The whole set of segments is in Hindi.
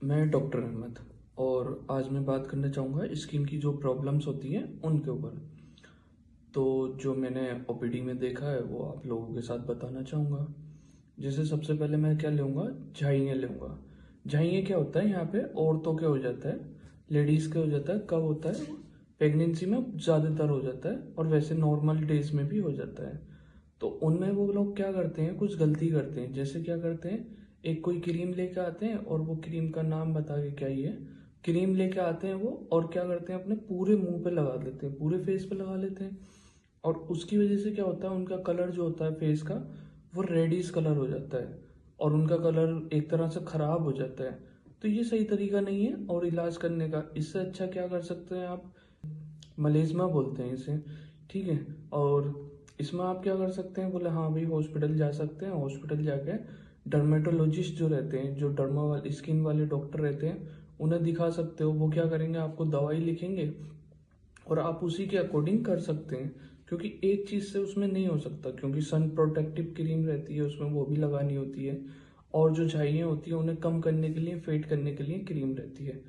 मैं डॉक्टर अहमद और आज मैं बात करना चाहूँगा स्किन की जो प्रॉब्लम्स होती हैं उनके ऊपर। तो जो मैंने ओपीडी में देखा है वो आप लोगों के साथ बताना चाहूँगा। जैसे सबसे पहले मैं क्या लूँगा, झाइयाँ लूँगा। झाइयाँ क्या होता है, यहाँ पे औरतों के हो जाता है, लेडीज़ के हो जाता है। कब होता है? प्रेगनेंसी में ज़्यादातर हो जाता है और वैसे नॉर्मल डेज में भी हो जाता है। तो उनमें वो लोग क्या करते हैं, कुछ गलती करते हैं। जैसे क्या करते हैं, एक कोई क्रीम लेके आते हैं और वो क्रीम का नाम बता के क्या ही है, क्रीम लेके आते हैं वो और क्या करते हैं, अपने पूरे मुंह पे लगा लेते हैं, पूरे फेस पे लगा लेते हैं। और उसकी वजह से क्या होता है, उनका कलर जो होता है फेस का वो रेडिश कलर हो जाता है और उनका कलर एक तरह से खराब हो जाता है। तो ये सही तरीका नहीं है और इलाज करने का। इससे अच्छा क्या कर सकते हैं आप, मलेजमा बोलते हैं इसे, ठीक है। और इसमें आप क्या कर सकते हैं, बोले हाँ भाई हॉस्पिटल जा सकते हैं। हॉस्पिटल जाके डर्मेटोलॉजिस्ट जो रहते हैं, जो डर्मा वाले स्किन वाले डॉक्टर रहते हैं, उन्हें दिखा सकते हो। वो क्या करेंगे, आपको दवाई लिखेंगे और आप उसी के अकॉर्डिंग कर सकते हैं। क्योंकि एक चीज़ से उसमें नहीं हो सकता, क्योंकि सन प्रोटेक्टिव क्रीम रहती है उसमें, वो भी लगानी होती है। और जो झाइयाँ होती है उन्हें कम करने के लिए, फेड करने के लिए क्रीम रहती है।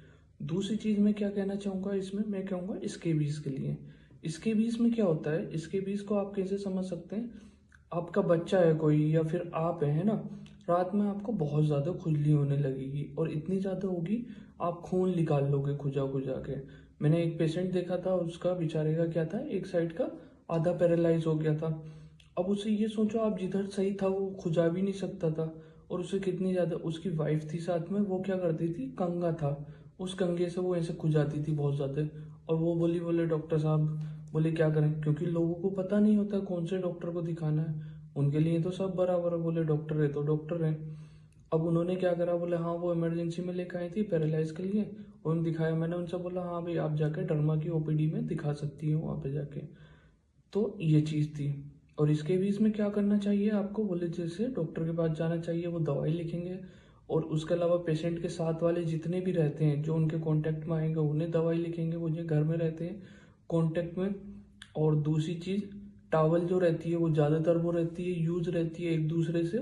दूसरी चीज़ मैं क्या कहना चाहूँगा इसमें, मैं कहूँगा स्केबीज के लिए। स्केबीज में क्या होता है, स्केबीज को आप कैसे समझ सकते हैं, आपका बच्चा है कोई या फिर आप है ना, रात में आपको बहुत ज़्यादा खुजली होने लगेगी और इतनी ज़्यादा होगी आप खून निकाल लोगे खुजा खुजा के। मैंने एक पेशेंट देखा था, उसका बेचारे का क्या था, एक साइड का आधा पैरालाइज हो गया था। अब उसे ये सोचो, आप जिधर सही था वो खुजा भी नहीं सकता था। और उसे कितनी ज़्यादा, उसकी वाइफ थी साथ में, वो क्या करती थी, कंगा था, उस कंगे से वो ऐसे खुजाती थी बहुत ज़्यादा। और वो बोले डॉक्टर साहब, बोले क्या करें, क्योंकि लोगों को पता नहीं होता कौन से डॉक्टर को दिखाना है। उनके लिए तो सब बराबर है, बोले डॉक्टर है तो डॉक्टर है। अब उन्होंने क्या करा, बोले हाँ वो इमरजेंसी में लेकर आई थी पैरालाइज के लिए, उन्होंने दिखाया। मैंने उनसे बोला हाँ भाई आप जाके डर्मा की ओपीडी में दिखा सकती हो वहाँ पे जाके। तो ये चीज़ थी। और इसके भी इसमें क्या करना चाहिए आपको, बोले जैसे डॉक्टर के पास जाना चाहिए, वो दवाई लिखेंगे। और उसके अलावा पेशेंट के साथ वाले जितने भी रहते हैं, जो उनके कांटेक्ट में आएंगे, उन्हें दवाई लिखेंगे, वो जो घर में रहते हैं कांटेक्ट में। और दूसरी चीज़, टावल जो रहती है वो ज़्यादातर वो रहती है, यूज रहती है एक दूसरे से,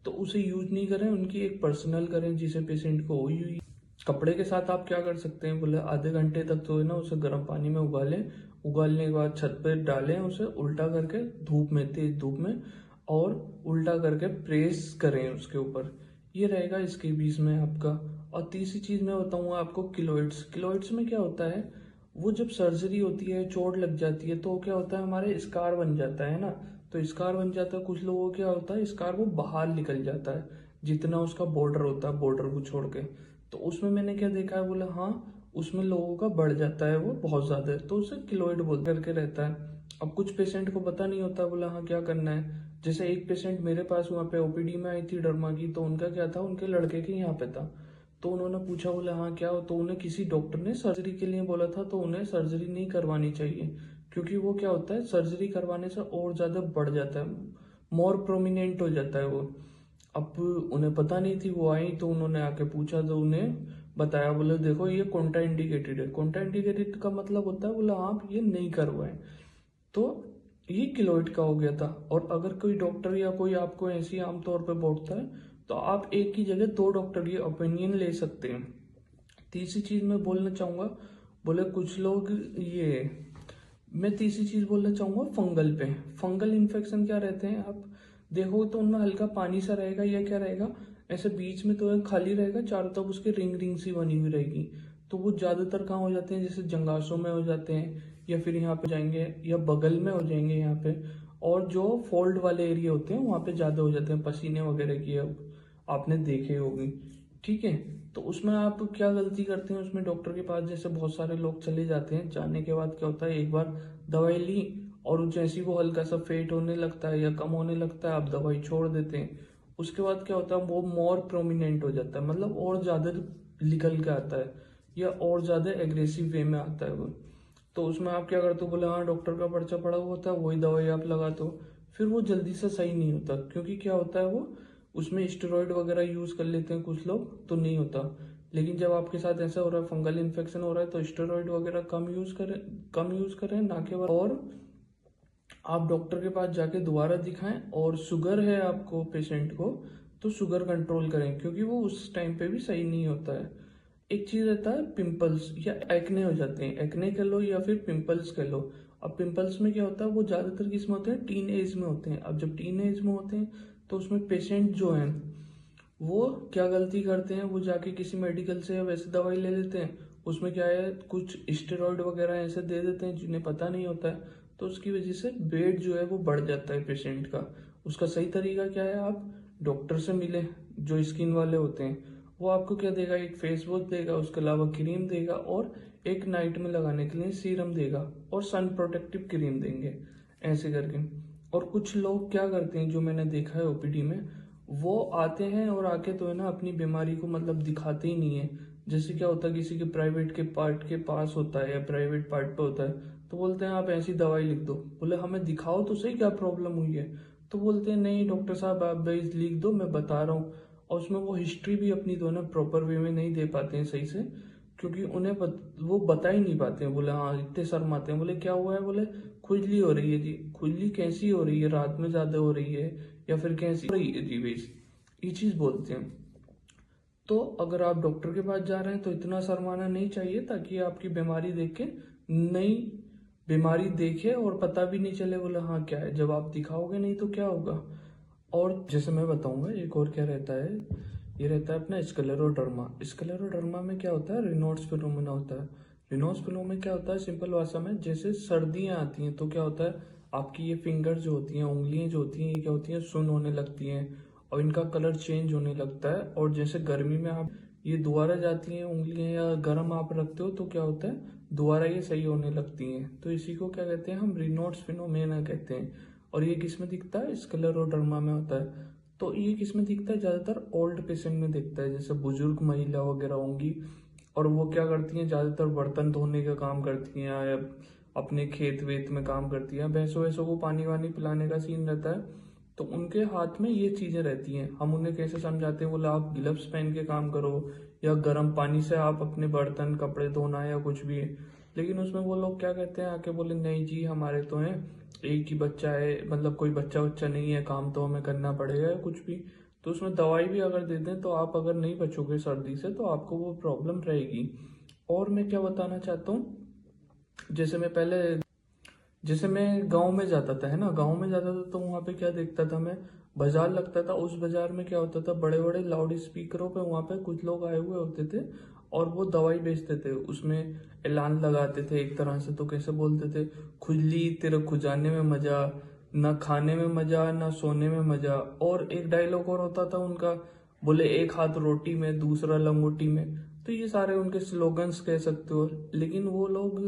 तो उसे यूज नहीं करें, उनकी एक पर्सनल करें जिसे पेशेंट को हुई। कपड़े के साथ आप क्या कर सकते हैं, बोले आधे घंटे तक तो है ना उसे गर्म पानी में उबालें। उबालने के बाद छत पे डालें उसे उल्टा करके, धूप में, तेज धूप में, और उल्टा करके प्रेस करें उसके ऊपर। ये रहेगा इसके बीच में आपका। और तीसरी चीज मैं बताऊंगा आपको, किलोइड्स। किलोइड्स में क्या होता है, वो जब सर्जरी होती है, चोट लग जाती है, तो क्या होता है, हमारे स्कार बन जाता है ना। तो स्कार बन जाता है, कुछ लोगों को क्या होता है, स्कार वो बाहर निकल जाता है, जितना उसका बॉर्डर होता है, बॉर्डर को छोड़ के। तो उसमें मैंने क्या देखा है, बोला हाँ उसमें लोगों का बढ़ जाता है वो बहुत ज्यादा, तो उसे किलोइड बोल करके रहता है। अब कुछ पेशेंट को पता नहीं होता, बोला हाँ क्या करना है। जैसे एक पेशेंट मेरे पास वहाँ पे ओपीडी में आई थी डरमा की, तो उनका क्या था, उनके लड़के के यहाँ पे था। तो उन्होंने पूछा, बोला हाँ क्या हो, तो उन्हें किसी डॉक्टर ने सर्जरी के लिए बोला था, तो उन्हें सर्जरी नहीं करवानी चाहिए। क्योंकि वो क्या होता है, सर्जरी करवाने से और ज्यादा बढ़ जाता है, मोर प्रोमिनेंट हो जाता है वो। अब उन्हें पता नहीं थी, वो आई तो उन्होंने आके पूछा, तो उन्हें बताया, बोले देखो ये कॉन्ट्रा इंडिकेटेड है। कॉन्ट्रा इंडिकेटेड का मतलब होता है, बोला आप ये नहीं करवाएं। तो ये किलोइड का हो गया था। और अगर कोई डॉक्टर या कोई आपको ऐसी आमतौर पे बोलता है, तो आप एक ही जगह दो डॉक्टर की ओपिनियन ले सकते हैं। तीसरी चीज मैं बोलना चाहूंगा, बोले कुछ लोग ये, मैं तीसरी चीज बोलना चाहूंगा फंगल पे। फंगल इन्फेक्शन क्या रहते हैं, आप देखो तो उनमें हल्का पानी सा रहेगा या क्या रहेगा, ऐसे बीच में तो खाली रहेगा, चारों तरफ उसके रिंग रिंग सी बनी हुई रहेगी। तो वो ज्यादातर कहाँ हो जाते हैं, जैसे जंगासों में हो जाते हैं, या फिर यहाँ पे जाएंगे या बगल में हो जाएंगे यहाँ पे। और जो फोल्ड वाले एरिया होते हैं वहां पे ज्यादा हो जाते हैं, पसीने वगैरह की, अब आपने देखे होगी, ठीक है। तो उसमें आप क्या गलती करते हैं, उसमें डॉक्टर के पास जैसे बहुत सारे लोग चले जाते हैं, जाने के बाद क्या होता है, एक बार दवाई ली और जैसी वो हल्का सा फेट होने लगता है या कम होने लगता है, आप दवाई छोड़ देते हैं। उसके बाद क्या होता है, वो मोर प्रोमिनेंट हो जाता है, मतलब और ज्यादा निकल के आता है या और ज्यादा एग्रेसिव वे में आता है वो। तो उसमें आप क्या करते हो, बोले हाँ डॉक्टर का पर्चा पड़ा हुआ होता है, वही दवाई आप लगाते हो। फिर वो जल्दी से सही नहीं होता, क्योंकि क्या होता है, वो उसमें स्टेरॉइड वगैरह यूज कर लेते हैं कुछ लोग, तो नहीं होता। लेकिन जब आपके साथ ऐसा हो रहा है, फंगल इन्फेक्शन हो रहा है, तो स्टेरॉइड वगैरह कम यूज करें ना के बाद। और आप डॉक्टर के पास जाके दोबारा दिखाएं। और शुगर है आपको पेशेंट को, तो शुगर कंट्रोल करें, क्योंकि वो उस टाइम पे भी सही नहीं होता है। एक चीज रहता है पिंपल्स या एक्ने हो जाते हैं, एक्ने कह लो या फिर पिंपल्स कह लो। अब पिंपल्स में क्या होता है, वो ज्यादातर किस में होते हैं, टीन एज में होते हैं। अब जब टीन एज में होते हैं तो उसमें पेशेंट जो है वो क्या गलती करते हैं, वो जाके किसी मेडिकल से वैसे दवाई ले लेते हैं, उसमें क्या है कुछ स्टेरॉइड वगैरह ऐसे दे देते हैं जिन्हें पता नहीं होता है, तो उसकी वजह से वेट जो है वो बढ़ जाता है पेशेंट का। उसका सही तरीका क्या है, आप डॉक्टर से मिले जो स्किन वाले होते हैं, वो आपको क्या देगा, एक फेस वॉश देगा, उसके अलावा क्रीम देगा और एक नाइट में लगाने के लिए सीरम देगा और सन प्रोटेक्टिव क्रीम देंगे ऐसे करके। और कुछ लोग क्या करते हैं जो मैंने देखा है ओपीडी में, वो आते हैं और आके तो है ना अपनी बीमारी को मतलब दिखाते ही नहीं है। जैसे क्या होता है, किसी के प्राइवेट के पार्ट के पास होता है या प्राइवेट पार्ट पे होता है तो बोलते हैं आप ऐसी दवाई लिख दो, बोले हमें दिखाओ तो सही क्या प्रॉब्लम हुई है, तो बोलते हैं नहीं डॉक्टर साहब आप बेस लिख दो मैं बता रहा हूँ। और उसमें वो हिस्ट्री भी अपनी दो ना प्रॉपर वे में नहीं दे पाते हैं सही से, क्योंकि वो बता ही नहीं पाते हैं। बोले हाँ इतने शर्माते हैं, बोले क्या हुआ है, बोले खुजली हो रही है जी। खुजली कैसी हो रही है, रात में ज्यादा हो रही है या फिर कैसी हो रही है जी, बेस ये चीज बोलते हैं। तो अगर आप डॉक्टर के पास जा रहे हैं तो इतना शर्माना नहीं चाहिए, ताकि आपकी बीमारी देख के नई बीमारी देखे और पता भी नहीं चले, बोले हाँ क्या है, जब आप दिखाओगे नहीं तो क्या होगा। और जैसे मैं बताऊंगा एक और क्या रहता है, ये रहता है अपना स्क्लेरोडर्मा। स्क्लेरोडर्मा में क्या होता है, रिनॉल्ड्स फिनोमेना होता है। रिनॉल्ड्स फिनोमेना में क्या होता है, सिंपल भाषा में जैसे सर्दियां आती हैं तो क्या होता है, आपकी ये फिंगर जो होती हैं, उंगलियां जो होती हैं, ये क्या होती हैं, सुन्न होने लगती हैं और इनका कलर चेंज होने लगता है। और जैसे गर्मी में आप ये दोबारा जाती हैं उंगलियां या गर्म आप रखते हो तो क्या होता है, दोबारा ये सही होने लगती हैं। तो इसी को क्या कहते हैं, हम रिनॉल्ड्स फिनोमेना कहते हैं। और ये किस में दिखता है, स्क्लेरोडर्मा में होता है। तो ये किस में दिखता है, ज्यादातर ओल्ड पेशेंट में दिखता है, जैसे बुजुर्ग महिला वगैरह होंगी और वो क्या करती हैं, ज्यादातर बर्तन धोने का काम करती हैं या अपने खेत वेत में काम करती हैं, भैंसों वैसों को पानी वानी पिलाने का सीन रहता है, तो उनके हाथ में ये चीजें रहती हैं। हम उन्हें कैसे समझाते हैं, बोला आप ग्लव्स पहन के काम करो या गर्म पानी से आप अपने बर्तन कपड़े धोना या कुछ भी। लेकिन उसमें वो लोग क्या कहते हैं आके, बोले नहीं जी हमारे तो हैं, एक ही बच्चा है, मतलब कोई बच्चा बच्चा नहीं है, काम तो हमें करना पड़ेगा या कुछ भी। तो उसमें दवाई भी अगर दे दें तो आप अगर नहीं बचोगे सर्दी से तो आपको वो प्रॉब्लम रहेगी। और मैं क्या बताना चाहता हूँ, जैसे मैं गांव में जाता था, है ना, गांव में जाता था तो वहां पे क्या देखता था मैं, बाजार लगता था, उस बाजार में क्या होता था, बड़े बड़े लाउड स्पीकरों पे वहां पे कुछ लोग आए हुए होते थे और वो दवाई बेचते थे, उसमें ऐलान लगाते थे एक तरह से। तो कैसे बोलते थे, खुजली तेरे खुजाने में मजा, ना खाने में मजा ना सोने में मजा। और एक डायलॉग और होता था उनका, बोले एक हाथ रोटी में दूसरा लंगोटी में। तो ये सारे उनके स्लोगन्स कह सकते हो। लेकिन वो लोग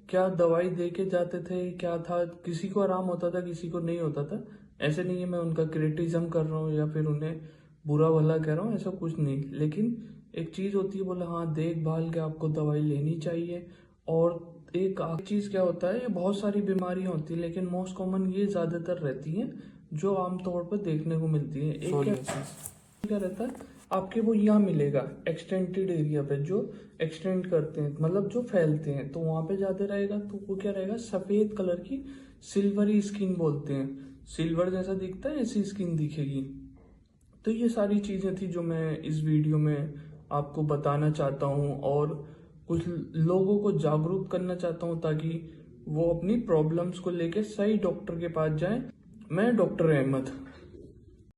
क्या दवाई दे के जाते थे, क्या था, किसी को आराम होता था किसी को नहीं होता था। ऐसे नहीं है मैं उनका क्रिटिसिज्म कर रहा हूँ या फिर उन्हें बुरा भला कह रहा हूँ, ऐसा कुछ नहीं। लेकिन एक चीज होती है, बोला हाँ देखभाल के आपको दवाई लेनी चाहिए। और एक चीज क्या होता है, ये बहुत सारी बीमारियां होती है लेकिन मोस्ट कॉमन ये ज्यादातर रहती हैं जो आमतौर पर देखने को मिलती है। एक क्या रहता है, आपके वो यहाँ मिलेगा एक्सटेंडेड एरिया पे, जो एक्सटेंड करते हैं मतलब जो फैलते हैं, तो वहां पे ज्यादा रहेगा। तो वो क्या रहेगा, सफेद कलर की सिल्वरी स्किन बोलते हैं, सिल्वर जैसा दिखता है ऐसी स्किन दिखेगी। तो ये सारी चीजें थी जो मैं इस वीडियो में आपको बताना चाहता हूँ और कुछ लोगों को जागरूक करना चाहता हूँ ताकि वो अपनी प्रॉब्लम्स को लेके सही डॉक्टर के पास जाएं। मैं डॉक्टर अहमद।